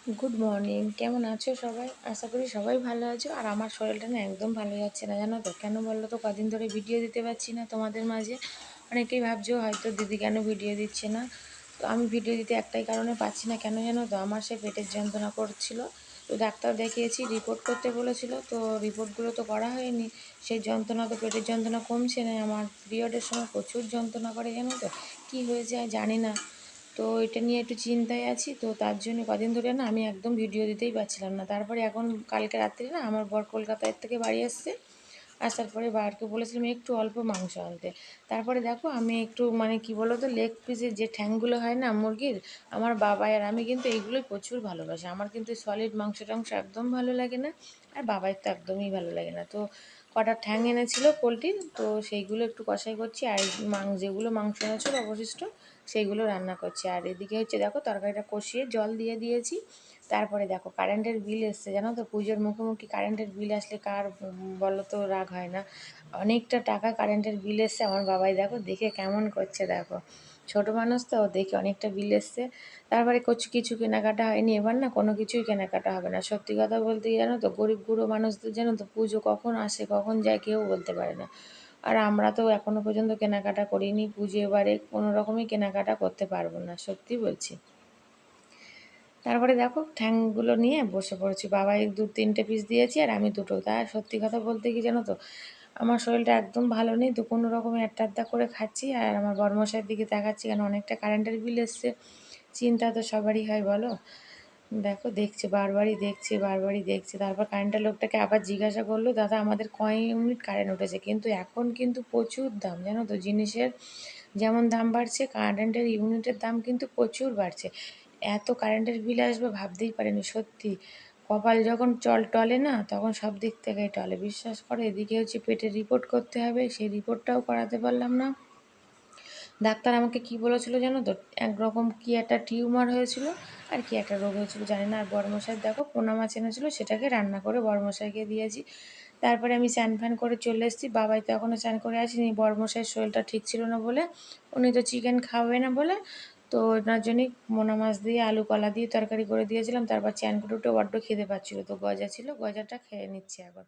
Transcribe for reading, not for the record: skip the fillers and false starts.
Good morning, কেমন আছো সবাই? আশা করি সবাই ভালো আছো। আর আমার শরীরটা না একদম ভালো যাচ্ছে না, জানো তো কেন বললো তো? কদিন ধরে ভিডিও দিতে পারছি না তোমাদের মাঝে। অনেকেই ভাবছো হয়তো দিদি কেন ভিডিও দিচ্ছে না। তো আমি ভিডিও দিতে একটাই কারণে পাচ্ছি না, কেন জানো তো? আমার সে পেটের যন্ত্রণা করছিল, তো ডাক্তার দেখিয়েছি, রিপোর্ট করতে বলেছিল, তো রিপোর্টগুলো তো করা হয়নি। সেই যন্ত্রণা তো, পেটের যন্ত্রণা কমছে না। আমার পিরিয়ডের সময় প্রচুর যন্ত্রণা করে, জানো তো কী হয়েছে জানি না। তো এটা নিয়ে একটু চিন্তায় আছি, তো তার জন্য কদিন ধরে না আমি একদম ভিডিও দিতেই পারছিলাম না। তারপরে এখন কালকে রাত্রে না আমার বর কলকাতার থেকে বাড়ি আসছে। আসার পরে বারকে বলেছিলাম একটু অল্প মাংস আনতে। তারপরে দেখো আমি একটু মানে কি বলো তো, লেগ পিসের যে ঠ্যাংগুলো হয় না মুরগির, আমার বাবা আর আমি কিন্তু এইগুলোই প্রচুর ভালোবাসি। আমার কিন্তু সলিড মাংস টাংস একদম ভালো লাগে না, আর বাবাই তো একদমই ভালো লাগে না। তো কটা ঠ্যাং এনেছিল পোলট্রির, তো সেইগুলো একটু কষাই করছি, আর যেগুলো মাংস এনেছিল অবশিষ্ট সেইগুলো রান্না করছি। আর এদিকে হচ্ছে দেখো তরকারিটা কষিয়ে জল দিয়ে দিয়েছি। তারপরে দেখো কারেন্টের বিল এসছে, জানো তো পুজোর মুখোমুখি কারেন্টের বিল আসলে কার বলো তো রাগ হয় না। অনেকটা টাকা কারেন্টের বিল এসছে। আমার বাবাই দেখো দেখে কেমন করছে, দেখো ছোট মানুষ তো দেখে অনেকটা বিল এসছে। তারপরে কিছু কেনাকাটা হয়নি, এবার না কোনো কিছুই কেনাকাটা হবে না। সত্যি কথা বলতে কি জানো তো, গরিব গুঁড়ো মানুষদের জানো তো পুজো কখন আসে কখন যায় কেউ বলতে পারে না। আর আমরা তো এখনো পর্যন্ত কেনাকাটা করিনি, পুজো এবারে কোনো রকমই কেনাকাটা করতে পারবো না, সত্যি বলছি। তারপরে দেখো ঠ্যাংগুলো নিয়ে বসে পড়েছি। বাবা এক দু তিনটে পিস দিয়েছি আর আমি দুটো। তা সত্যি কথা বলতে কি জানো তো, আমার শরীরটা একদম ভালো নেই, তো কোনো রকমে একটা আধটা করে খাচ্ছি। আর আমার বড়মশাইয়ের দিকে তাকাচ্ছি, কেন অনেকটা কারেন্টের বিল এসছে। চিন্তা তো সবারই হয় বলো। দেখো দেখছে, বারবারই দেখছে। তারপর কারেন্টের লোকটাকে আবার জিজ্ঞাসা করলো, দাদা আমাদের কয় ইউনিট কারেন্ট উঠেছে? কিন্তু এখন কিন্তু প্রচুর দাম, জানো তো জিনিসের যেমন দাম বাড়ছে, কারেন্টের ইউনিটের দাম কিন্তু প্রচুর বাড়ছে। এত কারেন্টের বিল আসবে ভাবতেই পারিনি সত্যি। কপাল যখন টলে না, তখন সব দিক থেকেই টলে, বিশ্বাস করো। এদিকে হচ্ছে পেটের রিপোর্ট করতে হবে, সেই রিপোর্টটাও করাতে পারলাম না। ডাক্তার আমাকে কি বলেছিল জানো তো, একরকম কি একটা টিউমার হয়েছিল, আর কি একটা রোগ হয়েছিল জানি না। আর বড়মশাই দেখো পোনা মাছ এনেছিল, সেটাকে রান্না করে বড়মশাইকে দিয়েছি। তারপরে আমি স্নান ফ্যান করে চলে এসেছি। বাবাই তো এখনও স্নান করে আসেনি, বড়মশাইয়ের শরীরটা ঠিক ছিল না বলে, উনি তো চিকেন খাবে না বলে, তো ওনার জন্যই মোনা মাছ দিয়ে আলু কলা দিয়ে তরকারি করে দিয়েছিলাম। তারপর চ্যান করে উঠে বড্ড খেতে পাচ্ছিলো, তো গজা ছিল, গজাটা খেয়ে নিচ্ছি এখন।